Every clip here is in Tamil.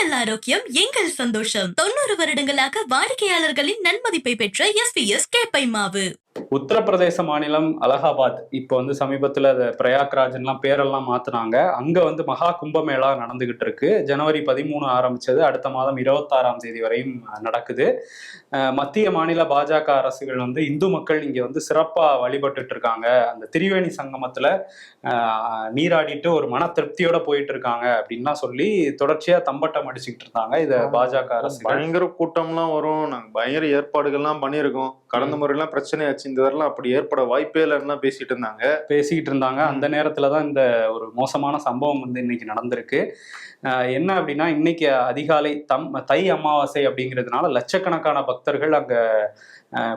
உங்கள் ஆரோக்கியம் எங்கள் சந்தோஷம். 90 வருடங்களாக வாடிக்கையாளர்களின் நன்மதிப்பை பெற்ற எஸ்பிஎஸ் கேப்பை மாவு. உத்தரப்பிரதேச மாநிலம் அலகாபாத் இப்போ வந்து சமீபத்தில் அதை பிரயாக்ராஜ்லாம் பேரெல்லாம் மாத்துனாங்க. அங்க வந்து மகா கும்பமேளா நடந்துகிட்டு இருக்கு. ஜனவரி 13 ஆரம்பிச்சது, அடுத்த மாதம் 26ஆம் தேதி வரையும் நடக்குது. மத்திய மாநில பாஜக அரசுகள் வந்து இந்து மக்கள் இங்க வந்து சிறப்பா வழிபட்டுட்டு இருக்காங்க. அந்த திரிவேணி சங்கமத்துல நீராடிட்டு ஒரு மன திருப்தியோட போயிட்டு இருக்காங்க அப்படின்னா சொல்லி தொடர்ச்சியா தம்பட்டம் அடிச்சுக்கிட்டு இருந்தாங்க. இத பாஜக அரசு பயங்கர கூட்டம்லாம் வரும், நாங்க பயங்கர ஏற்பாடுகள்லாம் பண்ணியிருக்கோம், கடந்த முறையெல்லாம் பிரச்சனையாச்சு, இந்த வரலாம் அப்படி ஏற்பட வாய்ப்பே இல்லைன்னா பேசிக்கிட்டு இருந்தாங்க. அந்த நேரத்துலதான் இந்த ஒரு மோசமான சம்பவம் வந்து இன்னைக்கு நடந்திருக்கு. என்ன அப்படின்னா, இன்னைக்கு அதிகாலை தை அமாவாசை அப்படிங்கிறதுனால லட்சக்கணக்கான பக்தர்கள் அங்க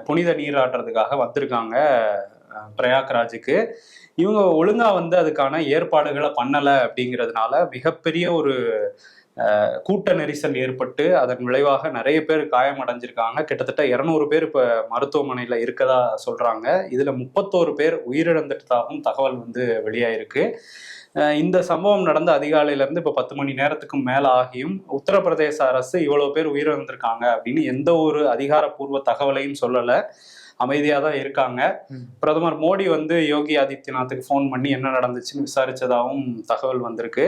புனித நீராடுறதுக்காக வந்திருக்காங்க பிரயாக்ராஜுக்கு. இவங்க ஒழுங்கா வந்து அதுக்கான ஏற்பாடுகளை பண்ணல அப்படிங்கிறதுனால மிகப்பெரிய ஒரு கூட்ட நெரிசல் ஏற்பட்டு அதன் விளைவாக நிறைய பேர் காயமடைஞ்சிருக்காங்க. கிட்டத்தட்ட 200 பேர் இப்ப மருத்துவமனையில இருக்கதா சொல்றாங்க. இதுல 31 பேர் உயிரிழந்துட்டதாகவும் தகவல் வந்து வெளியாயிருக்கு. இந்த சம்பவம் நடந்த அதிகாலையில இருந்து இப்ப 10 மணி நேரத்துக்கும் மேல ஆகியும் உத்தரப்பிரதேச அரசு இவ்வளவு பேர் உயிரிழந்திருக்காங்க அப்படின்னு எந்த ஒரு அதிகாரப்பூர்வ தகவலையும் சொல்லல. அமைதியா தான் இருக்காங்க. பிரதமர் மோடி வந்து யோகி ஆதித்யநாத்துக்கு ஃபோன் பண்ணி என்ன நடந்துச்சுன்னு விசாரிச்சதாகவும் தகவல் வந்திருக்கு.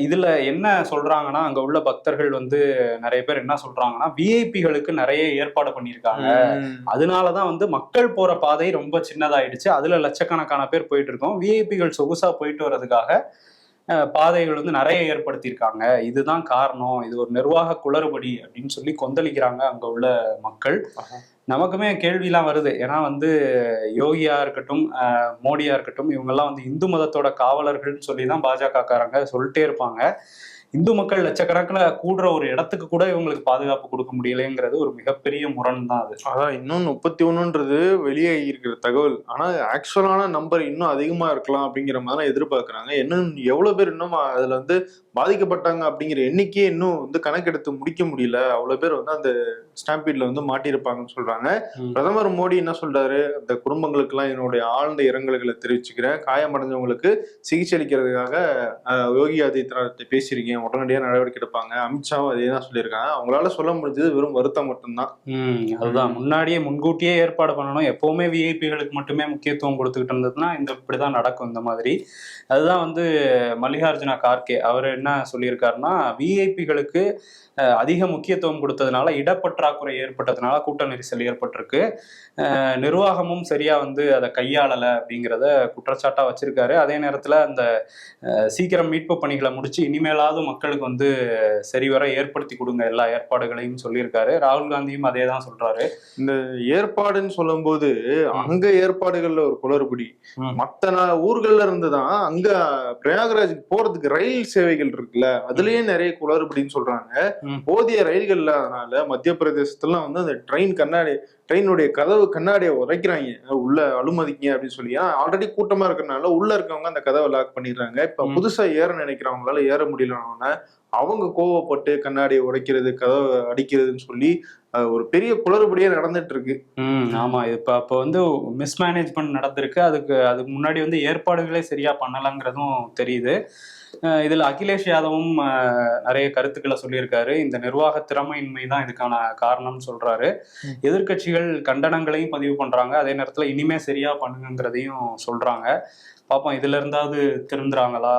இதுல என்ன சொல்றாங்கன்னா, அங்க உள்ள பக்தர்கள் வந்து நிறைய பேர் என்ன சொல்றாங்கன்னா, விஐபிகளுக்கு நிறைய ஏற்பாடு பண்ணியிருக்காங்க, அதனாலதான் வந்து மக்கள் போற பாதை ரொம்ப சின்னதாயிடுச்சு, அதுல லட்சக்கணக்கான பேர் போயிட்டு இருக்கோம், விஐபிகள் சொகுசா போயிட்டு வர்றதுக்காக பாதைகள் வந்து நிறைய ஏற்படுத்தியிருக்காங்க, இதுதான் காரணம், இது ஒரு நிர்வாக குளறுபடி அப்படின்னு சொல்லி கொந்தளிக்கிறாங்க அங்க உள்ள மக்கள். நமக்குமே கேள்விலாம் வருது. ஏன்னா வந்து யோகியா இருக்கட்டும், மோடியா இருக்கட்டும், இவங்கெல்லாம் வந்து இந்து மதத்தோட காவலர்கள்னு சொல்லி தான் பாஜக காரங்க சொல்லிட்டே இருப்பாங்க. இந்து மக்கள் லட்சக்கணக்கில் கூடுற ஒரு இடத்துக்கு கூட இவங்களுக்கு பாதுகாப்பு கொடுக்க முடியலைங்கிறது ஒரு மிகப்பெரிய முரண் தான் அது. அதான் இன்னும் 31ன்றது வெளியே இருக்கிற தகவல். ஆனா ஆக்சுவலான நம்பர் இன்னும் அதிகமா இருக்கலாம் அப்படிங்கிற மாதிரி எதிர்பார்க்கறாங்க. இன்னும் எவ்வளவு பேர் இன்னும் அதுல வந்து பாதிக்கப்பட்டாங்க அப்படிங்கிற எண்ணிக்கையே இன்னும் வந்து கணக்கெடுத்து முடிக்க முடியல. அவ்வளவு பேர் வந்து அந்த ஸ்டாம்பீட்ல வந்து மாட்டியிருப்பாங்கன்னு சொல்றாங்க. பிரதமர் மோடி என்ன சொல்றாரு, அந்த குடும்பங்களுக்கு எல்லாம் என்னுடைய ஆழ்ந்த இரங்கல்களை தெரிவிச்சுக்கிறேன், காயமடைஞ்சவங்களுக்கு சிகிச்சை அளிக்கிறதுக்காக யோகி ஆதித்யநாத் பேசியிருக்கேன், உடனடியாக நடவடிக்கை எடுப்பாங்க. அமித்ஷாவும் அதே தான் சொல்லியிருக்காங்க. அவங்களால சொல்ல முடிஞ்சது வெறும் வருத்தம் மட்டும்தான். அதுதான், முன்னாடியே முன்கூட்டியே ஏற்பாடு பண்ணணும். எப்பவுமே விஐபிகளுக்கு மட்டுமே முக்கியத்துவம் கொடுத்துக்கிட்டு இருந்ததுன்னா இப்படிதான் நடக்கும் இந்த மாதிரி. அதுதான் வந்து மல்லிகார்ஜுனா கார்கே அவர் என்ன சொல்லியிருக்காருன்னா, விஐபிகளுக்கு அதிக முக்கியத்துவம் கொடுத்ததுனால இடப்பற்றாக்குறை ஏற்பட்டதுனால கூட்ட நெரிசல் ஏற்பட்டிருக்கு, நிர்வாகமும் சரியா வந்து அதை கையாளலை அப்படிங்கிறத குற்றச்சாட்டா வச்சிருக்காரு. அதே நேரத்துல அந்த சீக்கிரம் மீட்பு பணிகளை முடிச்சு இனிமேலாவது மக்களுக்கு வந்து சரிவர ஏற்படுத்தி கொடுங்க எல்லா ஏற்பாடுகளையும் சொல்லியிருக்காரு. ராகுல் காந்தியும் அதே தான் சொல்றாரு. இந்த ஏற்பாடுன்னு சொல்லும் போது அங்க ஏற்பாடுகள்ல ஒரு குளறுபடி, மத்த ஊர்கள்ல இருந்துதான் அங்க பிரயாகராஜுக்கு போறதுக்கு ரயில் சேவைகள் இருக்குல்ல, அதுலயே நிறைய குளறுபடின்னு சொல்றாங்க. போதிய ரயில்கள் இல்லாதனால மத்திய பிரதேசத்துல வந்து அந்த ட்ரெயினுடைய கதவு கண்ணாடியை உடைக்கிறாங்க, உள்ள அனுமதிங்க அப்படின்னு சொல்லி. ஆல்ரெடி கூட்டமா இருக்கிறதுனால உள்ள இருக்கவங்க அந்த கதவை லாக் பண்ணிடுறாங்க. இப்ப புதுசா ஏற நினைக்கிறவங்களால ஏற முடியலன்னா அவங்க கோவப்பட்டு கண்ணாடியை உடைக்கிறது, கதவை அடிக்கிறதுன்னு சொல்லி ஒரு பெரிய குளறுபடியே நடந்துட்டு இருக்கு. ஆமா, இப்ப வந்து மிஸ்மேனேஜ்மெண்ட் நடந்திருக்கு. அதுக்கு முன்னாடி வந்து ஏற்பாடுகளே சரியா பண்ணலாங்கிறதும் தெரியுது. இதுல அகிலேஷ் யாதவும் நிறைய கருத்துக்களை சொல்லியிருக்காரு. இந்த நிர்வாக திறமையின்மை தான் இதுக்கான காரணம்னு சொல்றாரு. எதிர்கட்சிகள் கண்டனங்களையும் பதிவு பண்றாங்க, அதே நேரத்துல இனிமே சரியா பண்ணுங்கிறதையும் சொல்றாங்க. பாப்போம் இதுல இருந்தாவது திருந்துறாங்களா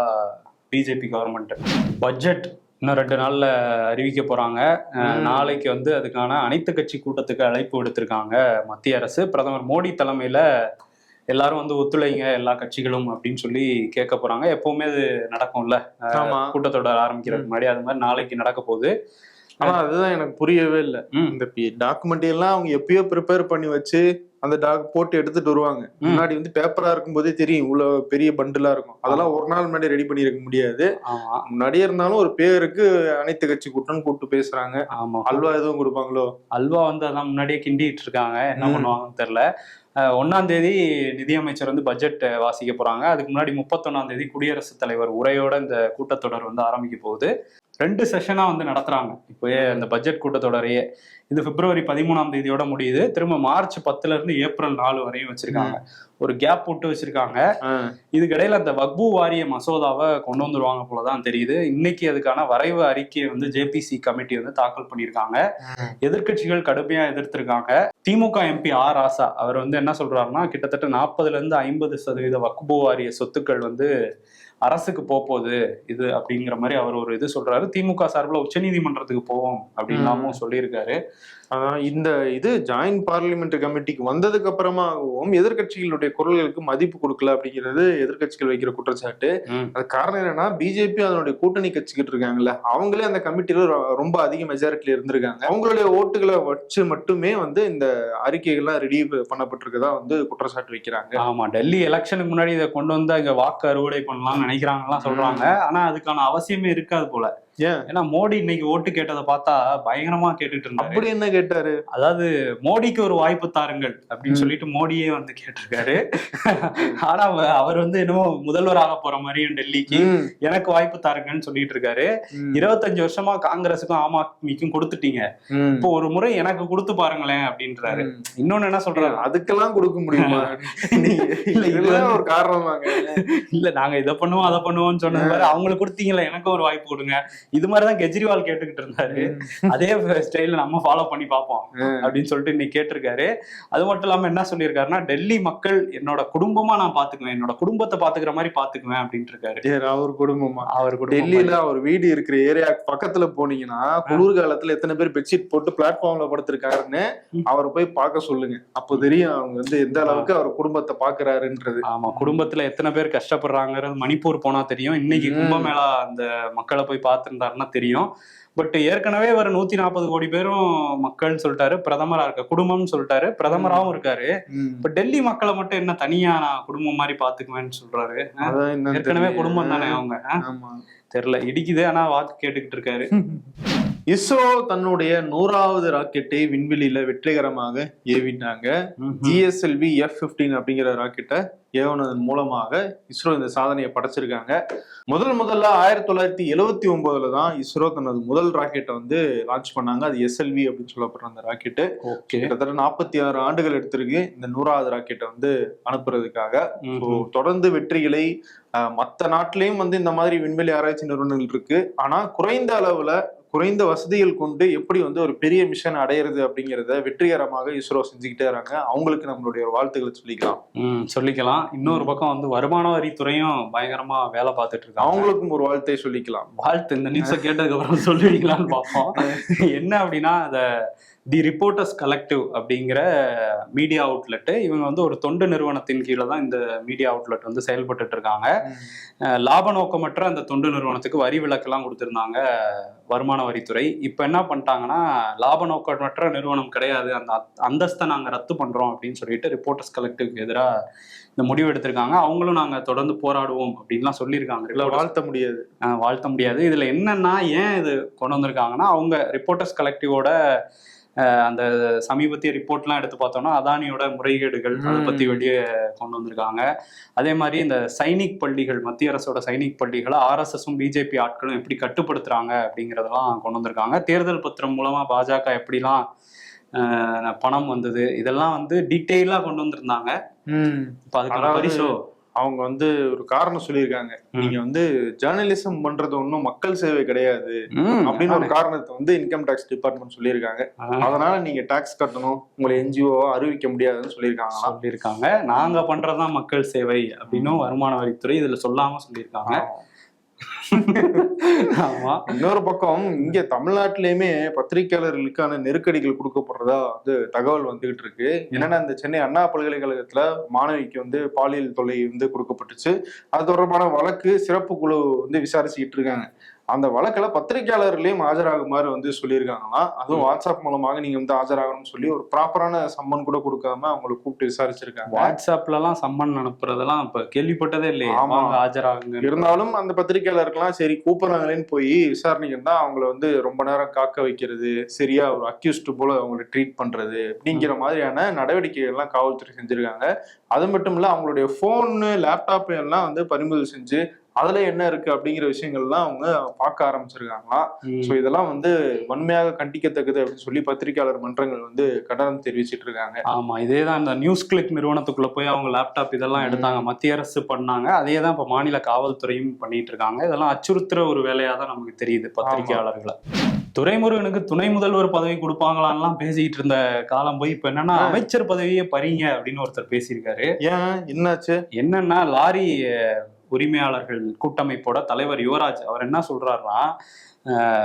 பிஜேபி கவர்மெண்ட். பட்ஜெட் இன்னும் 2 நாள்ல அறிவிக்க போறாங்க. நாளைக்கு வந்து அதுக்கான அனைத்து கட்சி கூட்டத்துக்கு அழைப்பு விடுத்திருக்காங்க மத்திய அரசு. பிரதமர் மோடி தலைமையில எல்லாரும் வந்து ஒத்துழைங்க எல்லா கட்சிகளும் அப்படின்னு சொல்லி கேட்க போறாங்க. எப்பவுமே அது நடக்கும்ல, கூட்டத்தொடர் ஆரம்பிக்கிறதுக்கு முன்னாடி. அது மாதிரி நாளைக்கு நடக்க போகுது. ஆனா அதுதான் எனக்கு புரியவே இல்லை. இந்த டாக்குமெண்ட் எல்லாம் அவங்க எப்பயோ ப்ரிப்பேர் பண்ணி வச்சு அந்த போட்டு எடுத்துட்டு வருவாங்க. முன்னாடி வந்து பேப்பரா இருக்கும் போதே தெரியும் இவ்வளவு பெரிய பண்டிலா இருக்கும். அதெல்லாம் ஒரு நாள் முன்னாடி ரெடி பண்ணி இருக்க முடியாது. முன்னாடியே இருந்தாலும் ஒரு பேருக்கு அனைத்து கட்சி கூட்டம் கூப்பிட்டு பேசுறாங்க. அல்வா எதுவும் கொடுப்பாங்களோ? அல்வா வந்து அதான் முன்னாடியே கிண்டிட்டு இருக்காங்க, என்ன பண்ணுவாங்கன்னு தெரியல. 1ஆம் தேதி நிதியமைச்சர் வந்து பட்ஜெட் வாசிக்க போறாங்க. அதுக்கு முன்னாடி 31ஆம் தேதி குடியரசுத் தலைவர் உரையோட இந்த கூட்டத்தொடர் வந்து ஆரம்பிக்க போகுது. 2 செஷனா வந்து நடத்துறாங்க இப்போ இந்த பட்ஜெட் கூட்டத்தொடரையே. இது பிப்ரவரி 13ஆம் தேதியோட முடியுது. திரும்ப மார்ச் 10ல இருந்து ஏப்ரல் 4 வரையும் வச்சிருக்காங்க. ஒரு கேப் விட்டு வச்சிருக்காங்க. இதுக்கிடையில அந்த வக்பு வாரிய மசோதாவை கொண்டு வந்துருவாங்க போலதான் தெரியுது. இன்னைக்கு அதுக்கான வரைவு அறிக்கையை வந்து ஜேபிசி கமிட்டி வந்து தாக்கல் பண்ணியிருக்காங்க. எதிர்க்கட்சிகள் கடுமையா எதிர்த்திருக்காங்க. திமுக எம்பி ஆர் ராசா அவர் வந்து என்ன சொல்றாருன்னா, கிட்டத்தட்ட 40% இருந்து 50% வக்பு வாரிய சொத்துக்கள் வந்து அரசுக்கு போகுது இது அப்படிங்கிற மாதிரி அவர் ஒரு இது சொல்றாரு. திமுக சார்பில் உச்சநீதிமன்றத்துக்கு போவோம் அப்படின்லாமும் சொல்லியிருக்காரு. இந்த இது ஜாயிண்ட் பார்லிமெண்ட் கமிட்டிக்கு வந்ததுக்கு அப்புறமாகவும் எதிர்கட்சிகளுடைய குரல்களுக்கு மதிப்பு கொடுக்கல அப்படிங்கிறது எதிர்கட்சிகள் வைக்கிற குற்றச்சாட்டு. அது காரணம் என்னன்னா, பிஜேபி அதனுடைய கூட்டணி கட்சிக்கிட்டு இருக்காங்கல்ல, அவங்களே அந்த கமிட்டியில ரொம்ப அதிக மெஜாரிட்டியில இருந்திருக்காங்க. அவங்களுடைய ஓட்டுகளை வச்சு மட்டுமே வந்து இந்த அறிக்கைகள்லாம் ரெடி பண்ணப்பட்டிருக்கதா வந்து குற்றச்சாட்டு வைக்கிறாங்க. ஆமா, டெல்லி எலெக்ஷனுக்கு முன்னாடி இதை கொண்டு வந்து அங்க வாக்கு அறுவடை பண்ணலாம்னு நினைக்கிறாங்கலாம் சொல்றாங்க. ஆனா அதுக்கான அவசியமே இருக்காது போல. ஏன்னா மோடி இன்னைக்கு ஓட்டு கேட்டதை பார்த்தா பயங்கரமா கேட்டுட்டு இருந்தாரு. அப்படி என்ன கேட்டாரு? அதாவது மோடிக்கு ஒரு வாய்ப்பு தாருங்கள் அப்படின்னு சொல்லிட்டு மோடியே வந்து கேட்டிருக்காரு. ஆனா அவர் வந்து என்னமோ முதல்வராக போற மாதிரியும் டெல்லிக்கு எனக்கு வாய்ப்பு தாருங்கன்னு சொல்லிட்டு இருக்காரு. 25 வருஷமா காங்கிரஸுக்கும் ஆம் ஆத்மிக்கும் கொடுத்துட்டீங்க, இப்போ ஒரு முறை எனக்கு கொடுத்து பாருங்களேன் அப்படின்றாரு. இன்னொன்னு என்ன சொல்றாரு, அதுக்கெல்லாம் கொடுக்க முடியுமா? ஒரு காரணமாங்க. இல்ல நாங்க இதை பண்ணுவோம் அதை பண்ணுவோம்னு சொன்னது மாதிரி அவங்களுக்கு கொடுத்தீங்களா, எனக்கும் ஒரு வாய்ப்பு கொடுங்க. இது மாதிரிதான் கெஜ்ரிவால் கேட்டுக்கிட்டு இருந்தாரு. அதே ஸ்டைல நம்ம ஃபாலோ பண்ணி பார்ப்போம் அப்படின்னு சொல்லிட்டு இன்னைக்கு கேட்டிருக்காரு. அது மட்டும் இல்லாம என்ன சொல்லியிருக்காருன்னா, டெல்லி மக்கள் என்னோட குடும்பமா நான் பாத்துக்குவேன், என்னோட குடும்பத்தை பாத்துக்கிற மாதிரி பாத்துக்குவேன் அப்படின்ட்டு இருக்காரு. அவர் குடும்பமா? அவர் டெல்லியில அவர் வீடு இருக்கிற ஏரியா பக்கத்துல போனீங்கன்னா குளிர்காலத்துல எத்தனை பேர் பெட்ஷீட் போட்டு பிளாட்ஃபார்ம்ல படுத்திருக்காருன்னு அவர் போய் பார்க்க சொல்லுங்க. அப்போ தெரியும் அவங்க வந்து எந்த அளவுக்கு அவர் குடும்பத்தை பாக்குறாருன்றது. ஆமா, குடும்பத்துல எத்தனை பேர் கஷ்டப்படுறாங்கிறது மணிப்பூர் போனா தெரியும். இன்னைக்கு கும்பமேளா அந்த மக்களை போய் பார்த்திருந்தாருன்னா தெரியும். பட் ஏற்கனவே ஒரு 140 கோடி பேரும் மக்கள் சொல்லிட்டாரு, பிரதமரா இருக்க குடும்பம்னு சொல்லிட்டாரு, பிரதமராகவும் இருக்காரு. இப்ப டெல்லி மக்களை மட்டும் என்ன தனியா நான் குடும்பம் மாதிரி பாத்துக்குவேன்னு சொல்றாரு. ஏற்கனவே குடும்பம் தானே அவங்க. தெரியல, இடிக்குது. ஆனா வாக்கு கேட்டுக்கிட்டு இருக்காரு. இஸ்ரோ தன்னுடைய 100வது ராக்கெட்டை விண்வெளியில வெற்றிகரமாக ஏவிட்டாங்க. ஜிஎஸ்எல்வி F-15 அப்படிங்கிற ராக்கெட்டை ஏவனதன் மூலமாக இஸ்ரோ இந்த சாதனையை படைச்சிருக்காங்க. முதல்ல 1979 தான் இஸ்ரோ தனது முதல் ராக்கெட்டை வந்து லான்ச் பண்ணாங்க. அது SLV அப்படின்னு சொல்லப்படுற அந்த ராக்கெட்டு கிட்டத்தட்ட 46 ஆண்டுகள் எடுத்திருக்கு இந்த 100வது ராக்கெட்டை வந்து அனுப்புறதுக்காக. தொடர்ந்து வெற்றிகளை மற்ற நாட்டிலையும் வந்து இந்த மாதிரி விண்வெளி ஆராய்ச்சி நிறுவனங்கள் இருக்கு. ஆனா குறைந்த வசதிகள் கொண்டு எப்படி வந்து ஒரு பெரிய மிஷன் அடையிறது அப்படிங்கிறத வெற்றிகரமாக இஸ்ரோ செஞ்சுக்கிட்டே இருக்காங்க. அவங்களுக்கு நம்மளுடைய வாழ்த்துக்களை சொல்லிக்கலாம். இன்னொரு பக்கம் வந்து வருமான வரித்துறையும் பயங்கரமா வேலை பார்த்துட்டு இருக்காங்க. அவங்களுக்கும் ஒரு வாழ்த்தை சொல்லிக்கலாம். வாழ்த்து இந்த நியூஸை கேட்டதுக்கு அப்புறம் சொல்லுவீங்களான்னு பார்ப்போம். என்ன அப்படின்னா, அத தி ரிப்போர்ட்டர்ஸ் கலெக்டிவ் அப்படிங்கிற மீடியா அவுட்லெட், இவங்க வந்து ஒரு தொண்டு நிறுவனத்தின் கீழே தான் இந்த மீடியா அவுட்லெட் வந்து செயல்பட்டு இருக்காங்க. லாப நோக்கமற்ற அந்த தொண்டு நிறுவனத்துக்கு வரி விலக்கெல்லாம் கொடுத்திருந்தாங்க வருமான வரித்துறை. இப்ப என்ன பண்ணிட்டாங்கன்னா, லாப நோக்கமற்ற நிறுவனம் கிடையாது, அந்த அந்தஸ்தை நாங்க ரத்து பண்றோம் அப்படின்னு சொல்லிட்டு ரிப்போர்ட்டர்ஸ் கலெக்டிவ்க்கு எதிராக இந்த முடிவு எடுத்திருக்காங்க. அவங்களும் நாங்க தொடர்ந்து போராடுவோம் அப்படின்லாம் சொல்லியிருக்காங்க. வாழ்த்த முடியாது. இதுல என்னன்னா, ஏன் இது கொண்டு வந்திருக்காங்கன்னா, அவங்க ரிப்போர்ட்டர்ஸ் கலெக்டிவோட அந்த சமீபத்திய ரிப்போர்ட்லாம் எடுத்து பார்த்தோம்னா அதானியோட முறைகேடுகள் அதை பத்தி வெளியே கொண்டு வந்திருக்காங்க. அதே மாதிரி இந்த சைனிக் பள்ளிகள், மத்திய அரசோட சைனிக் பள்ளிகளை RSSம் பிஜேபி ஆட்களும் எப்படி கட்டுப்படுத்துறாங்க அப்படிங்கிறதெல்லாம் கொண்டு வந்திருக்காங்க. தேர்தல் பத்திரம் மூலமா பாஜக எப்படிலாம் பணம் வந்தது, இதெல்லாம் வந்து டீட்டெயிலா கொண்டு வந்திருந்தாங்க. இப்ப அதுக்கான பரிசோ அவங்க வந்து ஒரு காரணம் சொல்லியிருக்காங்க. நீங்க வந்து ஜேர்னலிசம் பண்றது ஒன்றும் மக்கள் சேவை கிடையாது அப்படின்னு ஒரு காரணத்தை வந்து இன்கம் டேக்ஸ் டிபார்ட்மெண்ட் சொல்லியிருக்காங்க. அதனால நீங்க டாக்ஸ் கட்டணும், உங்களை NGO அறிவிக்க முடியாதுன்னு சொல்லியிருக்காங்க. நாங்க பண்றதுதான் மக்கள் சேவை அப்படின்னு வருமான வரித்துறை இதுல சொல்லாம சொல்லியிருக்காங்க. இன்னொரு பக்கம் இங்க தமிழ்நாட்டிலயுமே பத்திரிகையாளர்களுக்கான நெருக்கடிகள் கொடுக்கப்படுறதா வந்து தகவல் வந்துகிட்டு இருக்கு. என்னன்னா, இந்த சென்னை அண்ணா பல்கலைக்கழகத்துல மாணவிக்கு வந்து பாலியல் தொல்லை வந்து கொடுக்கப்பட்டுச்சு. அது தொடர்பான வழக்கு சிறப்பு குழு வந்து விசாரிச்சுக்கிட்டு இருக்காங்க. அந்த வழக்கில் பத்திரிகையாளர்களையும் ஆஜராகுமாறு வந்து சொல்லியிருக்காங்களாம். அதுவும் வாட்ஸ்அப் மூலமாக நீங்க வந்து ஆஜராகணும்னு சொல்லி ஒரு ப்ராப்பரான சம்மன் கூட கொடுக்காம அவங்களை கூப்பிட்டு விசாரிச்சிருக்காங்க. வாட்ஸ்அப்ல எல்லாம் சம்மன் அனுப்புறதெல்லாம் இப்ப கேள்விப்பட்டதே இல்லையா? ஆஜராகுங்க. இருந்தாலும் அந்த பத்திரிகையாளருக்கெல்லாம் சரி கூப்பிடுறாங்களேன்னு போய் விசாரணைக்கு தான் அவங்கள வந்து ரொம்ப நேரம் காக்க வைக்கிறது, சரியா ஒரு அக்யூஸ்ட் போல அவங்களை ட்ரீட் பண்றது அப்படிங்கிற மாதிரியான நடவடிக்கைகள் எல்லாம் காவல்துறை செஞ்சிருக்காங்க. அது மட்டும் இல்ல, அவங்களுடைய போனு லேப்டாப் எல்லாம் வந்து பறிமுதல் செஞ்சு அதுல என்ன இருக்கு அப்படிங்கிற விஷயங்கள்லாம் அவங்க பார்க்க ஆரம்பிச்சிருக்காங்களாம். சோ இதெல்லாம் வந்து வன்மையாக கண்டிக்கத்தக்கது அப்படின்னு சொல்லி பத்திரிகையாளர் மன்றங்கள் வந்து கண்டனம் தெரிவிச்சிட்டு இருக்காங்க. ஆமா, இதேதான் இந்த நியூஸ் கிளிக் நிறுவனத்துக்குள்ள போய் அவங்க லேப்டாப் இதெல்லாம் எடுத்தாங்க, மத்திய அரசு பண்ணாங்க. அதே தான் இப்ப மாநில காவல்துறையும் பண்ணிட்டு இருக்காங்க. இதெல்லாம் அச்சுறுத்துற ஒரு வேலையா தான் நமக்கு தெரியுது பத்திரிகையாளர்களை. துரைமுருகனுக்கு துணை முதல்வர் பதவி கொடுப்பாங்களான்லாம் பேசிட்டு இருந்த காலம் போய் இப்ப என்னன்னா அமைச்சர் பதவியே பறிங்க அப்படின்னு ஒருத்தர் பேசியிருக்காரு. ஏன் என்னாச்சு? என்னன்னா லாரி உரிமையாளர்கள் கூட்டமைப்போட தலைவர் யுவராஜ் அவர் என்ன சொல்றாருன்னா,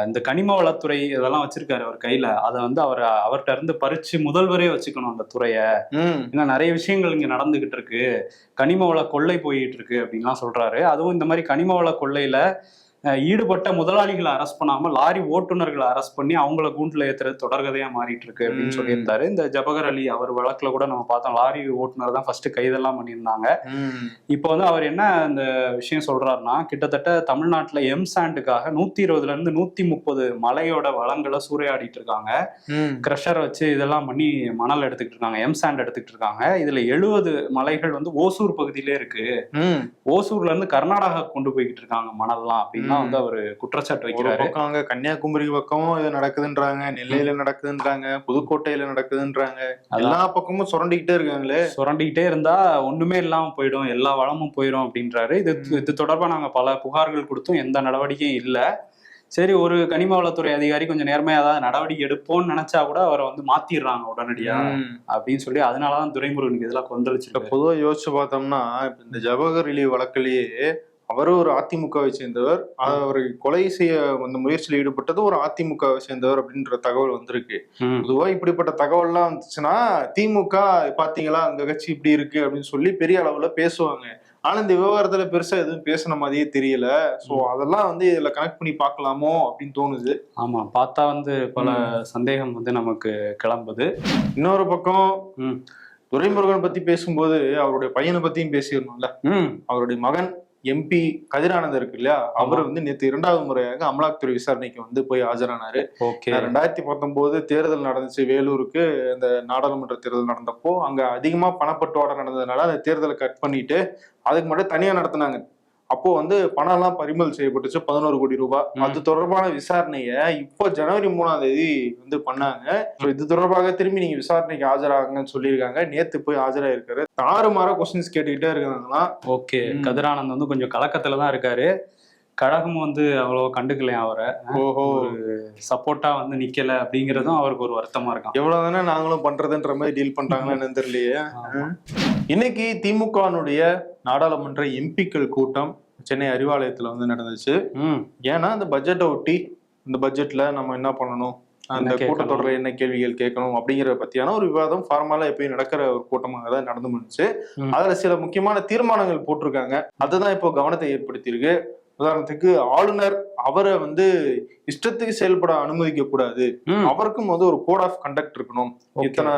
இந்த கனிம வளத்துறை இதெல்லாம் வச்சிருக்காரு அவர் கையில, அதை வந்து அவர்கிட்ட இருந்து பறிச்சு முதல்வரே வச்சுக்கணும் அந்த துறைய. ஏன்னா நிறைய விஷயங்கள் இங்க நடந்துகிட்டு இருக்கு, கனிம வள கொள்ளை போயிட்டு இருக்கு அப்படின்லாம் சொல்றாரு. அதுவும் இந்த மாதிரி கனிம வள கொள்ளையில ஈடுபட்ட முதலாளிகளை அரெஸ்ட் பண்ணாம லாரி ஓட்டுநர்களை அரெஸ்ட் பண்ணி அவங்கள கூண்டுல ஏத்துறது தொடர்கதையா மாறிட்டு இருக்கு அப்படின்னு சொல்லியிருந்தாரு. இந்த ஜபகர் அலி அவர் வழக்குல கூட நம்ம பார்த்தோம், லாரி ஓட்டுநர் தான் ஃபர்ஸ்ட் கைதெல்லாம் பண்ணியிருந்தாங்க. இப்போ வந்து அவர் என்ன இந்த விஷயம் சொல்றாருன்னா, கிட்டத்தட்ட தமிழ்நாட்டுல எம்சாண்டுக்காக 120ல இருந்து 130 மலையோட வளங்களை சூறையாடிட்டு இருக்காங்க. கிரஷர் வச்சு இதெல்லாம் பண்ணி மணல் எடுத்துக்கிட்டு இருக்காங்க, எம்சாண்ட் எடுத்துக்கிட்டு இருக்காங்க. இதுல 70 மலைகள் வந்து ஓசூர் பகுதியிலே இருக்கு. ஓசூர்ல இருந்து கர்நாடகா கொண்டு போய்கிட்டு இருக்காங்க மணல்லாம் அப்படின்னு வந்து அவரு குற்றச்சாட்டு வைக்கிறாரு. கன்னியாகுமரி பக்கமும் இது நடக்குதுன்றாங்க, நெல்லையில நடக்குதுன்றாங்க, புதுக்கோட்டையில நடக்குதுன்றாங்க. எல்லா பக்கமும் சுரண்டிக்கிட்டே இருக்காங்களே. சுரண்டிக்கிட்டே இருந்தா ஒண்ணுமே இல்லாம போயிடும், எல்லா வளமும் போயிடும் அப்படின்றாரு. இது தொடர்பா நாங்க பல புகார்கள் கொடுத்தும் எந்த நடவடிக்கையும் இல்லை. சரி, ஒரு கனிம வளத்துறை அதிகாரி கொஞ்சம் நேர்மையா ஏதாவது நடவடிக்கை எடுப்போம்னு நினைச்சா கூட அவரை வந்து மாத்திடுறாங்க உடனடியா அப்படின்னு சொல்லி, அதனாலதான் துரைமுருகனுக்கு இதெல்லாம் கொந்தளிச்சு. பொதுவா யோசிச்சு பார்த்தோம்னா இந்த ஜவஹர் அலி வழக்கிலேயே அவரும் ஒரு அதிமுகவை சேர்ந்தவர், அவரை கொலை செய்ய அந்த முயற்சியில் ஈடுபட்டது ஒரு அதிமுகவை சேர்ந்தவர் அப்படின்ற தகவல் வந்திருக்கு. பொதுவா இப்படிப்பட்ட தகவல்லாம் வந்துச்சுன்னா திமுக பாத்தீங்களா அங்க கட்சி இப்படி இருக்கு அப்படின்னு சொல்லி பெரிய அளவுல பேசுவாங்க. ஆனா இந்த விவகாரத்துல பெருசா எதுவும் பேசின மாதிரியே தெரியல. சோ அதெல்லாம் வந்து இதுல கனெக்ட் பண்ணி பாக்கலாமோ அப்படின்னு தோணுது. ஆமா, பார்த்தா வந்து பல சந்தேகம் வந்து நமக்கு கிளம்புது. இன்னொரு பக்கம் துரைமுருகன் பத்தி பேசும்போது அவருடைய பையனை பத்தியும் பேசிடணும்ல. அவருடைய மகன் MP கதிரானந்த் இருக்கு இல்லையா, அவர் வந்து நேற்று 2வது முறையாக அமலாக்கத்துறை விசாரணைக்கு வந்து போய் ஆஜரானாரு. 2019 தேர்தல் நடந்துச்சு வேலூருக்கு, இந்த நாடாளுமன்ற தேர்தல் நடந்தப்போ அங்க அதிகமா பணப்பட்டுவாடை நடந்ததுனால அந்த தேர்தலை கட் பண்ணிட்டு அதுக்கு மட்டும் தனியா நடத்தினாங்க. அப்போ வந்து பணம் எல்லாம் பறிமுதல் செய்யப்பட்டுச்சு, 11 கோடி ரூபாய். அது தொடர்பான விசாரணைய இப்போ ஜனவரி 3ஆம் தேதி வந்து பண்ணாங்க. இது தொடர்பாக திரும்பி நீங்க விசாரணைக்கு ஆஜராகுங்கன்னு சொல்லியிருக்காங்க. நேத்து போய் ஆஜராயிருக்காரு. தாறுமாற கொஸ்டின்ஸ் கேட்டுக்கிட்டே இருக்காங்களா. ஓகே, கதிரானந்த் வந்து கொஞ்சம் கலக்கத்துலதான் இருக்காரு. கழகம் வந்து அவ்வளவு கண்டுக்கலையா அவரை, சப்போர்ட்டா வந்து நிக்கல அப்படிங்கறதும் அவருக்கு ஒரு வருத்தமா இருக்கான். எவ்வளவுதானே நாங்களும் பண்றதுன்ற மாதிரி டீல் பண்றாங்கன்னு தெரியலையே. இன்னைக்கு திமுகனுடைய நாடாளுமன்ற எம்பிக்கள் கூட்டம் சென்னை அறிவாலயத்துல வந்து நடந்துச்சு. ஏன்னா அந்த பட்ஜெட்டை ஒட்டி இந்த பட்ஜெட்ல நம்ம என்ன பண்ணணும், அந்த கூட்டத்தொடர்ல என்ன கேள்விகள் கேட்கணும் அப்படிங்கிற பத்தியான ஒரு விவாதம் ஃபார்மலா எப்பயும் நடக்கிற ஒரு கூட்டமாக தான் நடந்து முடிச்சு. அதுல சில முக்கியமான தீர்மானங்கள் போட்டிருக்காங்க. அதுதான் இப்போ கவனத்தை ஏற்படுத்தியிருக்கு. உதாரணத்துக்கு ஆளுநர் அவரை வந்து இஷ்டத்துக்கு செயல்பட அனுமதிக்க கூடாது, அவருக்கும் வந்து ஒரு கோட் ஆஃப் கண்டக்ட் இருக்கணும். இத்தனை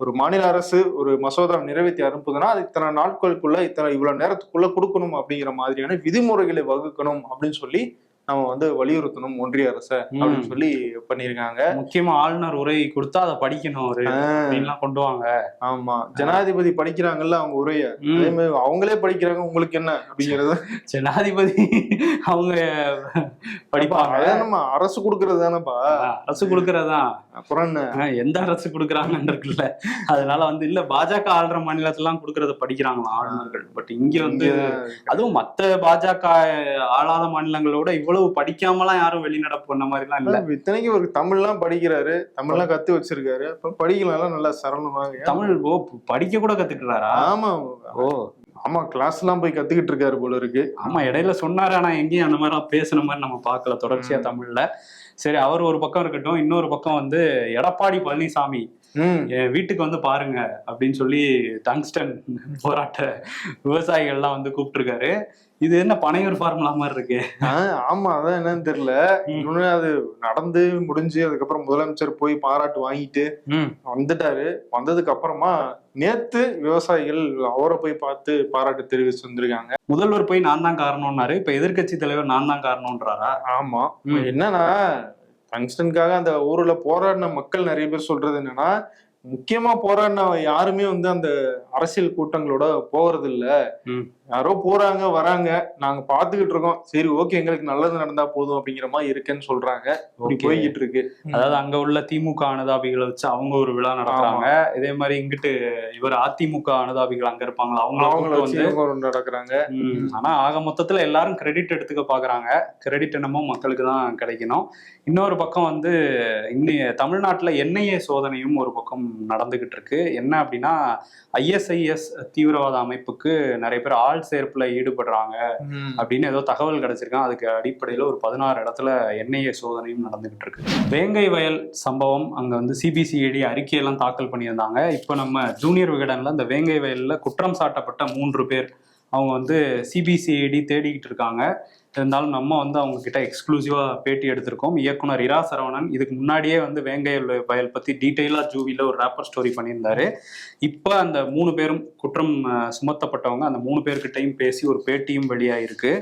ஒரு மாநில அரசு ஒரு மசோதா நிறைவேற்றி அனுப்புதுன்னா அது இத்தனை நாட்களுக்குள்ள இவ்வளவு நேரத்துக்குள்ள கொடுக்கணும் அப்படிங்கிற மாதிரியான விதிமுறைகளை வகுக்கணும் அப்படின்னு சொல்லி நம்ம வந்து வலியுறுத்தணும் ஒன்றிய அரச அப்படின்னு சொல்லி பண்ணிருக்காங்க. முக்கியமா ஆளுநர் உரை கொடுத்தா அதை படிக்கணும் கொண்டு வாங்க. ஆமா, ஜனாதிபதி படிக்கிறாங்கல்ல அவங்க உரைய, அதே மாதிரி அவங்களே படிக்கிறாங்க, உங்களுக்கு என்ன அப்படிங்கறது. ஜனாதிபதி அவங்க படிப்பாங்க, நம்ம அரசு கொடுக்கறது தானேப்பா, அரசு கொடுக்கறதுதான். அப்புறம் என்ன, எந்த அரசு கொடுக்குறாங்கன்னு இருக்குல்ல, அதனால வந்து இல்ல பாஜக ஆளுற மாநிலத்திலாம் கொடுக்கறத படிக்கிறாங்களா ஆளுநர்கள். பட் இங்க வந்து அதுவும் மத்த பாஜக ஆளாத மாநிலங்களோட இவ்வளவு படிக்காமலாம் யாரும் வெளிநடப்பு பண்ண மாதிரி எல்லாம் இல்ல. இத்தனைக்கு ஒரு தமிழ்லாம் படிக்கிறாரு, தமிழ்லாம் கத்து வச்சிருக்காரு, அப்புறம் படிக்கலாம் நல்லா சரளமாக. தமிழ் படிக்க கூட கத்துக்கிறாரா? ஆமா, ஆமா, கிளாஸ் எல்லாம் போய் கத்துக்கிட்டு இருக்காரு போல இருக்கு. ஆமா, இடையில சொன்னாரு, ஆனா எங்கேயும் அந்த மாதிரி பேசுன மாதிரி நம்ம பார்க்கல தொடர்ச்சியா தமிழ்ல. சரி, அவர் ஒரு பக்கம் இருக்கட்டும். இன்னொரு பக்கம் வந்து எடப்பாடி பழனிசாமி என் வீட்டுக்கு வந்து பாருங்க அப்படின்னு சொல்லி டங்ஸ்டன் போராட்ட விவசாயிகள்லாம் வந்து கூப்பிட்டு இருக்காரு. இது என்ன பனையூர் ஃபார்முலா மாதிரி இருக்கு? ஆமா, அதான் என்னன்னு தெரியல. இன்னொன்னு அது நடந்து முடிஞ்சு அதுக்கப்புறம் முதலமைச்சர் போய் பாராட்டு வாங்கிட்டு வந்துட்டாரு. வந்ததுக்கு அப்புறமா நேத்து விவசாயிகள் அவரை போய் பார்த்து பாராட்டு தெரிவிச்சு வந்திருக்காங்க. முதல்வர் போய் நான் தான் காரணம்னாரு, இப்ப எதிர்கட்சி தலைவர் நான் தான் காரணம்ன்றாரா? ஆமா, என்னன்னா டங்ஸ்டனுக்காக அந்த ஊர்ல போராடின மக்கள் நிறைய பேர் சொல்றது என்னன்னா, முக்கியமா போராடின யாருமே வந்து அந்த அரசியல் கூட்டங்களோட போறது இல்ல, யாரோ போறாங்க வராங்க, நாங்க பாத்துக்கிட்டு இருக்கோம், சரி ஓகே எங்களுக்கு நல்லது நடந்தா போதும் அப்படிங்கிற மாதிரி இருக்குன்னு சொல்றாங்க. போய்கிட்டு இருக்கு. அதாவது அங்க உள்ள திமுக அனுதாபிகளை வச்சு அவங்க ஒரு விழா நடத்துறாங்க. இதே மாதிரி இங்கிட்டு இவர் அதிமுக அனுதாபிகள் அங்க இருப்பாங்களா, அவங்கள வந்து நடக்கிறாங்க. ஆனா ஆக மொத்தத்துல எல்லாரும் கிரெடிட் எடுத்துக்க பாக்குறாங்க. கிரெடிட் என்னமோ மக்களுக்கு தான் கிடைக்கணும். இன்னொரு பக்கம் வந்து தமிழ்நாட்டுல என்ஐஏ சோதனையும் ஒரு பக்கம் நடந்துகிட்டு இருக்கு. என்ன அப்படின்னா ISIS தீவிரவாத அமைப்புக்கு நிறைய பேர் ஆள் சேர்ப்புல ஈடுபடுறாங்க அப்படின்னு ஏதோ தகவல் கிடைச்சிருக்கான். அதுக்கு அடிப்படையில ஒரு 16 இடத்துல என்ஐஏ சோதனையும் நடந்துகிட்டு இருக்கு. வேங்கை வயல் சம்பவம், அங்க வந்து CBCID அறிக்கையெல்லாம் தாக்கல் பண்ணியிருந்தாங்க. இப்போ நம்ம ஜூனியர் விகடன்ல இந்த வேங்கை வயல்ல குற்றம் சாட்டப்பட்ட 3 பேர் அவங்க வந்து CBCID தேடிக்கிட்டு இருக்காங்க. இருந்தாலும் நம்ம வந்து அவங்க கிட்ட எக்ஸ்க்ளூசிவா பேட்டி எடுத்திருக்கோம். இயக்குனர் இரா சரவணன் இதுக்கு முன்னாடியே வந்து வேங்கை வயல் பத்தி டீட்டெயிலா ஜூவில ஒரு ரேப்பர் ஸ்டோரி பண்ணியிருந்தாரு. இப்ப அந்த 3 பேரும் குற்றம் சுமத்தப்பட்டவங்க, அந்த 3 பேர்கிட்டையும் பேசி ஒரு பேட்டியும் வெளியாயிருக்கு.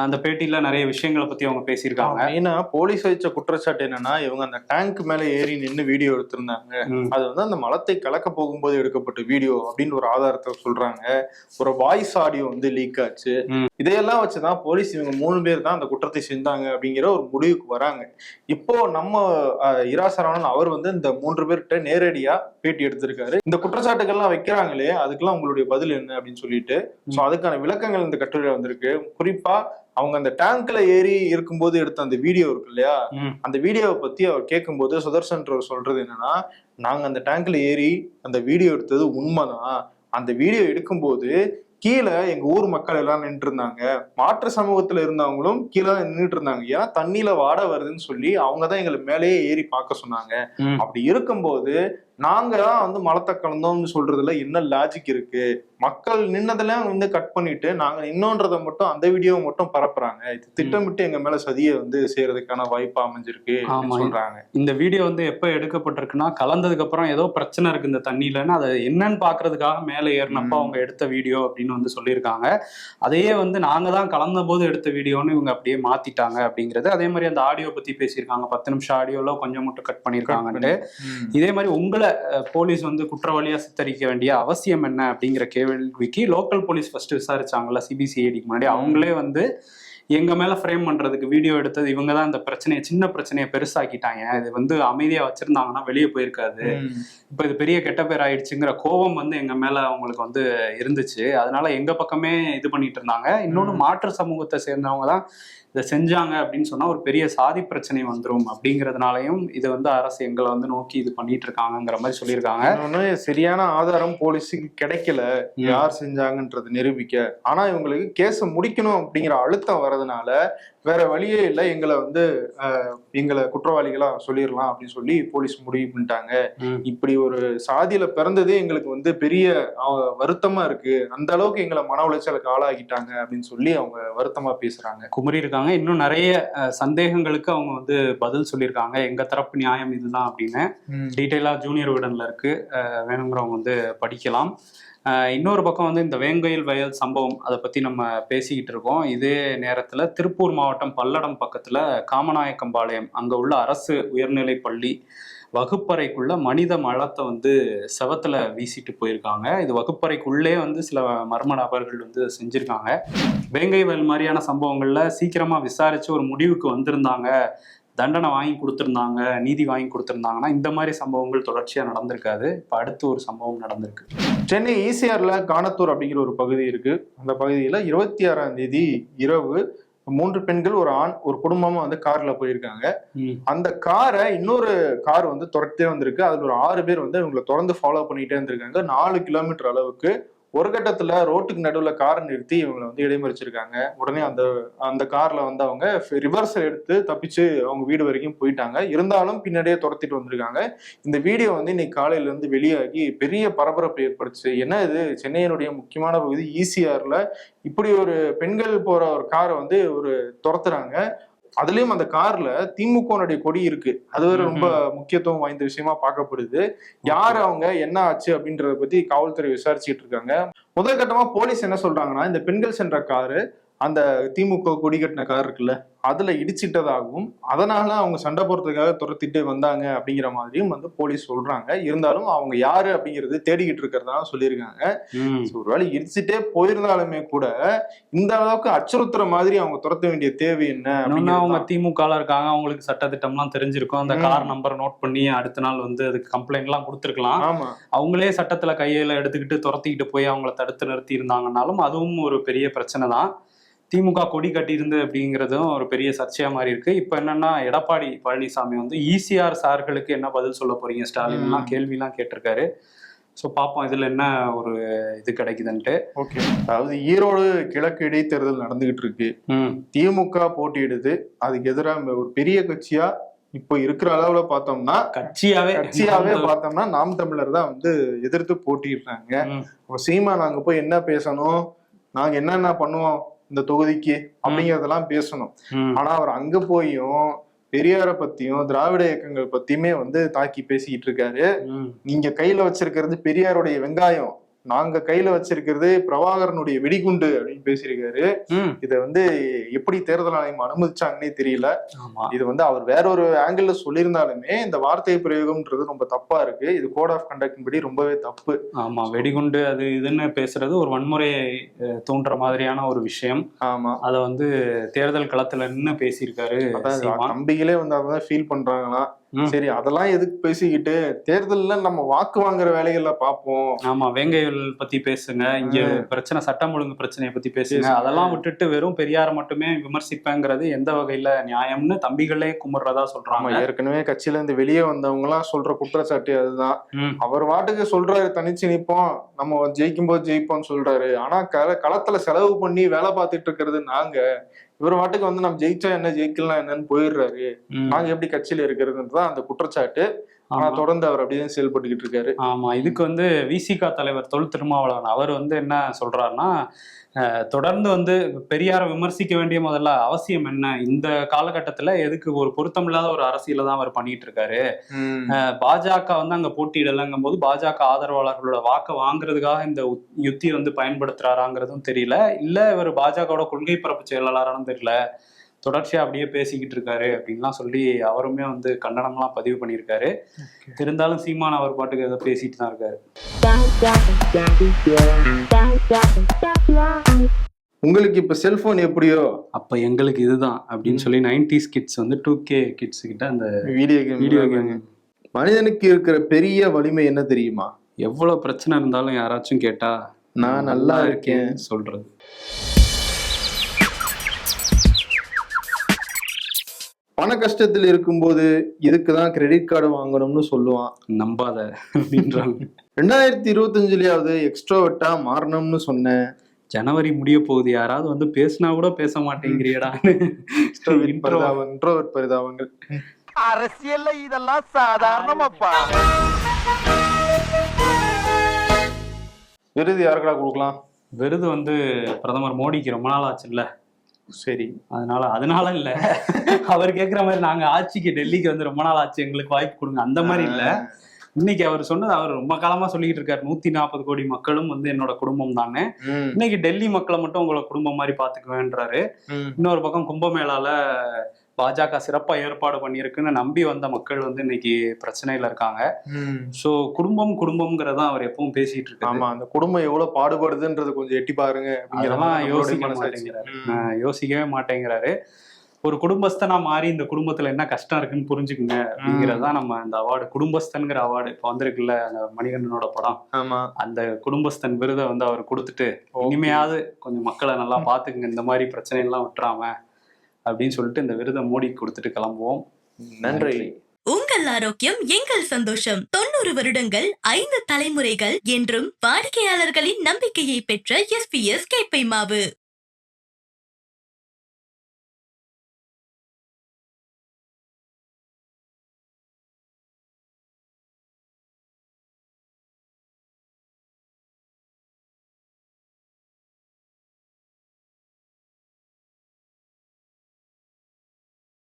அந்த பேட்டியில நிறைய விஷயங்களை பத்தி அவங்க பேசியிருக்காங்க. மெயினா போலீஸ் வச்ச குற்றச்சாட்டு என்னன்னா, இவங்க அந்த டேங்க் மேல ஏறி நின்று வீடியோ எடுத்திருந்தாங்க. அது வந்து அந்த மலத்தை கலக்க போகும்போது எடுக்கப்பட்ட வீடியோ அப்படின்னு ஒரு ஆதாரத்தை சொல்றாங்க. ஒரு வாய்ஸ் ஆடியோ வந்து லீக் ஆச்சு. இதையெல்லாம் வச்சுதான் போலீஸ் இவங்க 3 பேர் தான் அந்த குற்றத்தை செஞ்சாங்க அப்படிங்கிற ஒரு முடிவுக்கு வராங்க. இப்போ நம்ம இரா சரவணன் அவர் வந்து இந்த 3 பேர்கிட்ட நேரடியா பேட்டி எடுத்திருக்காரு. இந்த குற்றச்சாட்டுகள்லாம் வைக்கிறாங்களே அதுக்கெல்லாம் உங்களுடைய பதில் என்ன அப்படின்னு சொல்லிட்டு சோ அதுக்கான விளக்கங்கள் இந்த கட்டுரையில வந்திருக்கு. குறிப்பா அவங்க அந்த டேங்க்ல ஏறி இருக்கும்போது எடுத்த அந்த வீடியோ இருக்கு இல்லையா, அந்த வீடியோவை பத்தி அவர் கேட்கும்போது சுதர்சன் சொல்றது என்னன்னா, நாங்க அந்த டேங்க்ல ஏறி அந்த வீடியோ எடுத்தது உண்மைதான். அந்த வீடியோ எடுக்கும்போது கீழே எங்க ஊர் மக்கள் எல்லாம் நின்று இருந்தாங்க, மாற்று சமூகத்துல இருந்தவங்களும் கீழே நின்றுட்டு இருந்தாங்க. ஏன்னா தண்ணியில வாட வருதுன்னு சொல்லி அவங்கதான் எங்களை மேலேயே ஏறி பார்க்க சொன்னாங்க. அப்படி இருக்கும்போது நாங்க தான் வந்து மலத்தை கலந்தோம்னு சொல்றதுல என்ன லாஜிக் இருக்கு? மக்கள் நின்னதெல்லாம் வந்து கட் பண்ணிட்டு நாங்க இன்னொன்றதை மட்டும் அந்த வீடியோவை மட்டும் பரப்புறாங்க. இது திட்டமிட்டு எங்க மேல சதியை வந்து செய்யறதுக்கான வாய்ப்பா அமைஞ்சிருக்கு சொல்றாங்க. இந்த வீடியோ வந்து எப்ப எடுக்கப்பட்டிருக்குன்னா, கலந்ததுக்கு அப்புறம் ஏதோ பிரச்சனை இருக்கு இந்த தண்ணியிலன்னு அதை என்னன்னு பாக்குறதுக்காக மேலே ஏறினப்ப அவங்க எடுத்த வீடியோ அப்படின்னு வந்து சொல்லியிருக்காங்க. அதையே வந்து நாங்க தான் கலந்த போது எடுத்த வீடியோன்னு இவங்க அப்படியே மாத்திட்டாங்க அப்படிங்கிறது. அதே மாதிரி அந்த ஆடியோ பத்தி பேசியிருக்காங்க. 10 நிமிஷம் ஆடியோல கொஞ்சம் மட்டும் கட் பண்ணியிருக்காங்கன்னு. இதே மாதிரி உங்களை போலீஸ் வந்து குற்றவாளியா சித்தரிக்க வேண்டிய அவசியம் என்ன அப்படிங்கிற கேள்விக்கு லோக்கல் போலீஸ் ஃபர்ஸ்ட் விசாரிச்சாங்கல்ல CBCIDக்கு முன்னாடி, அவங்களே வந்து எங்க மேல ஃப்ரேம் பண்றதுக்கு வீடியோ எடுத்தது இவங்க தான் இந்த பிரச்சனையை, சின்ன பிரச்சனையை பெருசாக்கிட்டாங்க. இது வந்து அமைதியா வச்சிருந்தாங்கன்னா வெளியே போயிருக்காது, இப்ப இது பெரிய கெட்ட பேர் ஆயிடுச்சுங்கிற கோபம் வந்து எங்க மேல அவங்களுக்கு வந்து இருந்துச்சு. அதனால எங்க பக்கமே இது பண்ணிட்டு இருந்தாங்க. இன்னொன்னு மாற்று சமூகத்தை சேர்ந்தவங்க தான் இதை செஞ்சாங்க அப்படின்னு சொன்னா ஒரு பெரிய சாதி பிரச்சனை வந்துடும் அப்படிங்கறதுனாலயும் இது வந்து அரசு எங்களை வந்து நோக்கி இது பண்ணிட்டு இருக்காங்கிற மாதிரி சொல்லியிருக்காங்க. சரியான ஆதாரம் போலீஸுக்கு கிடைக்கல யார் செஞ்சாங்கன்றது நிரூபிக்க. ஆனா இவங்களுக்கு கேஸை முடிக்கணும் அப்படிங்கிற அழுத்தம் வர்றதுனால வேற வழியே இல்லை, எங்களை குற்றவாளிகளா சொல்லிடலாம் அப்படின்னு சொல்லி போலீஸ் முடிவு பண்ணிட்டாங்க. இப்படி ஒரு சாதியில பிறந்ததே எங்களுக்கு வந்து பெரிய வருத்தமா இருக்கு, அந்த அளவுக்கு எங்களை மன உளைச்சலுக்கு ஆளாகிட்டாங்க அப்படின்னு சொல்லி அவங்க வருத்தமா பேசுறாங்க, குமரி இருக்காங்க. இன்னும் நிறைய சந்தேகங்களுக்கு அவங்க வந்து பதில் சொல்லியிருக்காங்க. எங்க தரப்பு நியாயம் இதுதான் அப்படின்னு டீட்டெயிலா ஜூனியர் விகடன்ல இருக்கு, வேணுங்கிறவங்க வந்து படிக்கலாம். இன்னொரு பக்கம் வந்து இந்த வேங்கை வயல் சம்பவம் அதை பத்தி நம்ம பேசிக்கிட்டு இருக்கோம். இதே நேரத்துல திருப்பூர் மாவட்டம் பல்லடம் பக்கத்துல காமநாயக்கம்பாளையம் அங்க உள்ள அரசு உயர்நிலை பள்ளி வகுப்பறைக்குள்ள மனித மலத்தை வந்து செவத்துல வீசிட்டு போயிருக்காங்க. இது வகுப்பறைக்குள்ளே வந்து சில மர்ம நபர்கள் வந்து செஞ்சிருக்காங்க. வேங்கை வயல் மாதிரியான சம்பவங்கள்ல சீக்கிரமா விசாரிச்சு ஒரு முடிவுக்கு வந்திருந்தாங்க, தண்டனை வாங்கி கொடுத்துருந்தாங்க, நீதி வாங்கி கொடுத்துருந்தாங்கன்னா இந்த மாதிரி சம்பவங்கள் தொடர்ச்சியா நடந்திருக்காது. இப்ப அடுத்து ஒரு சம்பவம் நடந்திருக்கு. சென்னை ECRல காணத்தூர் அப்படிங்கிற ஒரு பகுதி இருக்கு. அந்த பகுதியில 26ஆம் தேதி இரவு 3 பெண்கள் ஒரு ஆண் ஒரு குடும்பமா வந்து கார்ல போயிருக்காங்க. அந்த காரை இன்னொரு கார் வந்து துரத்தே வந்திருக்கு. அதுல ஒரு 6 பேர் வந்து இவங்களை தொடர்ந்து ஃபாலோ பண்ணிட்டே இருந்திருக்காங்க. 4 கிலோமீட்டர் அளவுக்கு ஒரு கட்டத்துல ரோட்டுக்கு நடுவுல காரை நிறுத்தி இவங்களை வந்து இடைமறிச்சிருக்காங்க. உடனே அந்த கார்ல வந்து அவங்க ரிவர்ஸ் எடுத்து தப்பிச்சு அவங்க வீடு வரைக்கும் போயிட்டாங்க. இருந்தாலும் பின்னாடியே துரத்திட்டு வந்திருக்காங்க. இந்த வீடியோ வந்து இன்னைக்கு காலையில இருந்து வெளியாகி பெரிய பரபரப்பு ஏற்படுச்சு. ஏன்னா இது சென்னையினுடைய முக்கியமான பகுதி ECRல இப்படி ஒரு பெண்கள் போற ஒரு காரை வந்து ஒரு துரத்துறாங்க. அதுலயும் அந்த கார்ல திமுகனுடைய கொடி இருக்கு. அது ஒரு ரொம்ப முக்கியத்துவம் வாய்ந்த விஷயமா பார்க்கப்படுது. யாரு அவங்க, என்ன ஆச்சு அப்படின்றத பத்தி காவல்துறை விசாரிச்சுட்டு இருக்காங்க. முதல் கட்டமா போலீஸ் என்ன சொல்றாங்கன்னா, இந்த பெண்கள் சென்ற காரு அந்த திமுக கொடி கட்டின கார் இருக்குல்ல அதுல இடிச்சிட்டதாகவும் அதனால அவங்க சண்டை போடுறதுக்காக துரத்திட்டு வந்தாங்க அப்படிங்கிற மாதிரியும் வந்து போலீஸ் சொல்றாங்க. இருந்தாலும் அவங்க யாரு அப்படிங்கிறது தேடிக்கிட்டு இருக்கிறதா சொல்லியிருக்காங்க. ஒருவேளை இடிச்சுட்டே போயிருந்தாலுமே கூட இந்த அளவுக்கு அச்சுறுத்துற மாதிரி அவங்க துரத்த வேண்டிய தேவை என்ன? அவங்க திமுக இருக்காங்க, அவங்களுக்கு சட்டத்திட்டம் எல்லாம் தெரிஞ்சிருக்கும். அந்த கார் நம்பர் நோட் பண்ணி அடுத்த நாள் வந்து அதுக்கு கம்ப்ளைண்ட் எல்லாம் கொடுத்துருக்கலாம். அவங்களே சட்டத்துல கையில எடுத்துக்கிட்டு துரத்திக்கிட்டு போய் அவங்கள தடுத்து நிறுத்தி இருந்தாங்கன்னாலும் அதுவும் ஒரு பெரிய பிரச்சனை தான். திமுக கொடி கட்டியிருந்து அப்படிங்கிறதும் ஒரு பெரிய சர்ச்சையா மாதிரி இருக்கு. இப்ப என்னன்னா எடப்பாடி பழனிசாமி வந்து ஈசிஆர் சார்களுக்கு என்ன பதில் சொல்ல போறீங்க ஸ்டாலின் எல்லாம் கேள்வி எல்லாம் கேட்டிருக்காரு. ஸோ பார்ப்போம் இதுல என்ன ஒரு இது கிடைக்குதுன்ட்டு. ஓகே, அதாவது ஈரோடு கிழக்கு இடைத்தேர்தல் நடந்துகிட்டு இருக்கு. திமுக போட்டியிடுது. அதுக்கு எதிராக ஒரு பெரிய கட்சியா இப்போ இருக்கிற அளவுல பார்த்தோம்னா கட்சியாவே பார்த்தோம்னா நாம் தமிழர் தான் வந்து எதிர்த்து போட்டிடுறாங்க. சீமான் நாங்க போய் என்ன பேசணும், நாங்க என்னென்ன பண்ணுவோம் இந்த தொகுதிக்கு அப்படிங்கறதெல்லாம் பேசணும். ஆனா அவர் அங்க போயும் பெரியார பத்தியும் திராவிட இயக்கங்கள் பத்தியுமே வந்து தாக்கி பேசிக்கிட்டு இருக்காரு. நீங்க கையில வச்சிருக்கிறது பெரியாருடைய வெங்காயம், நாங்க கையில வச்சிருக்கிறது பிரபாகரனுடைய வெடிகுண்டு அப்படின்னு பேசியிருக்காரு. இத வந்து எப்படி தேர்தல் ஆணையம் அனுமதிச்சாங்கன்னே தெரியல. இது வந்து அவர் வேற ஒரு ஆங்கிள் சொல்லியிருந்தாலுமே இந்த வார்த்தை பிரயோகம்ன்றது ரொம்ப தப்பா இருக்கு. இது கோட் ஆஃப் கண்டக்ட் படி ரொம்பவே தப்பு. ஆமா, வெடிகுண்டு அது இதுன்னு பேசுறது ஒரு வன்முறையை தூண்டுற மாதிரியான ஒரு விஷயம். ஆமா, அத வந்து தேர்தல் களத்துல நின்னு பேசியிருக்காரு. தம்பிகளே வந்து அதான் ஃபீல் பண்றாங்களா. சரி, அதெல்லாம் எதுக்கு பேசிக்கிட்டு தேர்தல்ல நம்ம வாக்கு வாங்குற வேலைகள்ல பாப்போம். ஆமா, வேங்கைகள் பத்தி பேசுங்க, இங்க பிரச்சனை சட்டம் ஒழுங்கு பிரச்சனையை பத்தி பேசுங்க. அதெல்லாம் விட்டுட்டு வெறும் பெரியார மட்டுமே விமர்சிப்பேங்கிறது எந்த வகையில நியாயம்னு தம்பிகளே கும்பிடுறதா சொல்றாங்க. ஏற்கனவே கட்சியில இருந்து வெளியே வந்தவங்க எல்லாம் சொல்ற குற்றச்சாட்டு அதுதான். அவர் வாட்டுக்கு சொல்றாரு தனிச்சு நிப்போம், நம்ம ஜெயிக்கும் போது ஜெயிப்போம்னு சொல்றாரு. ஆனா களத்துல செலவு பண்ணி வேலை பார்த்துட்டு இருக்கிறது நாங்க. இவர் வாட்டுக்கு வந்து நம்ம ஜெயிச்சா என்ன ஜெயிக்கலாம் என்னன்னு போயிடுறாரு. நாங்க எப்படி கட்சியில இருக்கிறதுதான் அந்த குற்றச்சாட்டு. ஆனா தொடர்ந்து அவர் அப்படியே செயல்பட்டுக்கிட்டு இருக்காரு. ஆமா, இதுக்கு வந்து விசிக தலைவர் தொல் திருமாவளவன் அவர் வந்து என்ன சொல்றாருன்னா, தொடர்ந்து வந்து பெரியாரை விமர்சிக்க வேண்டிய முதல்ல அவசியம் என்ன, இந்த காலகட்டத்துல எதுக்கு ஒரு பொருத்தமில்லாத ஒரு அரசியல தான் அவர் பண்ணிட்டு இருக்காரு. பாஜக வந்து அங்க போட்டியிடலங்கும் போது பாஜக ஆதரவாளர்களோட வாக்க வாங்குறதுக்காக இந்த யுத்தி வந்து பயன்படுத்துறாராங்கிறதும் தெரியல. இல்ல இவர் பாஜகவோட கொள்கை பரப்பு செயலாளரானு தெரியல, தொடர்ச்சியா அப்படியே பேசிக்கிட்டு இருக்காரு அப்படின்லாம் சொல்லி அவருமே வந்து கண்டனம்லாம் பதிவு பண்ணியிருக்காரு. இருந்தாலும் சீமான் அவர் பாட்டுக்கு ஏதோ பேசிட்டு தான் இருக்காரு. உங்களுக்கு இப்ப செல்போன் எப்படியோ அப்ப எங்களுக்கு இதுதான் அப்படின்னு சொல்லி 90s கிட்ஸ் வந்து 2K கிட்ஸ் கிட்ட அந்த வீடியோ கேம். மனிதனுக்கு இருக்கிற பெரிய வலிமை என்ன தெரியுமா? எவ்வளவு பிரச்சனை இருந்தாலும் யாராச்சும் கேட்டா நான் நல்லா இருக்கேன் சொல்றது. பண கஷ்டத்தில் இருக்கும்போது இதுக்குதான் கிரெடிட் கார்டு வாங்கணும்னு சொல்லுவான். நம்பாத அப்படின்றாங்க. 2025லயாவது எக்ஸ்ட்ரோவர்ட்டா மாறணும்னு சொன்னேன். ஜனவரி முடிய போகுது, யாராவது வந்து பேசினா கூட பேச மாட்டேங்கிறியடா. இன்ட்ரோவர்ட் பரிதாபங்கள். அரசியல்ல இதெல்லாம் சாதாரணமாப்பா. விருது யாருக்கடா கொடுக்கலாம்? விருது வந்து பிரதமர் மோடிக்கு ரொம்ப நாள் ஆச்சு இல்ல. சரி, அதனால இல்ல, அவர் கேக்குற மாதிரி நாங்க ஆட்சிக்கு டெல்லிக்கு வந்து ரொம்ப நாள் ஆச்சு எங்களுக்கு வாய்ப்பு கொடுங்க அந்த மாதிரி இல்ல. இன்னைக்கு அவர் சொன்னது அவர் ரொம்ப காலமா சொல்லிட்டு இருக்காரு, 140 கோடி மக்களும் வந்து என்னோட குடும்பம் தானே, இன்னைக்கு டெல்லி மக்களை மட்டும் உங்களை குடும்பம் மாதிரி பாத்துக்குவேன்றாரு. இன்னொரு பக்கம் கும்பமேளால பாஜக சிறப்பா ஏற்பாடு பண்ணியிருக்குன்னு நம்பி வந்த மக்கள் வந்து இன்னைக்கு பிரச்சனையில இருக்காங்க. சோ குடும்பம்ங்கிறதா அவர் எப்பவும் பேசிட்டு இருக்காரு. ஆமா, அந்த குடும்பம் எவ்வளவு பாடுபடுதுன்றது கொஞ்சம் எட்டி பாருங்க. யோசிக்கவே மாட்டேங்கிறாரு. ஒரு குடும்பஸ்தனா மாறி இந்த குடும்பத்துல என்ன கஷ்டம் இருக்குன்னு புரிஞ்சுக்குங்க அப்படிங்கறதுதான் நம்ம இந்த அவார்டு, குடும்பஸ்தன்கிற அவார்டு இப்ப வந்திருக்குல்ல அந்த மணிகண்டனோட படம். அந்த குடும்பஸ்தன் விருதை வந்து அவர் கொடுத்துட்டு இனிமையாவது கொஞ்சம் மக்களை நல்லா பாத்துக்குங்க, இந்த மாதிரி பிரச்சனை எல்லாம் விட்டுறாம அப்படின்னு சொல்லிட்டு இந்த விருதை மோடி கொடுத்துட்டு கிளம்புவோம். நன்றி. உங்கள் ஆரோக்கியம் எங்கள் சந்தோஷம். 90 வருடங்கள் 5 தலைமுறைகள் என்றும் வாடிக்கையாளர்களின் நம்பிக்கையை பெற்ற SPS கேப்பை மாவு.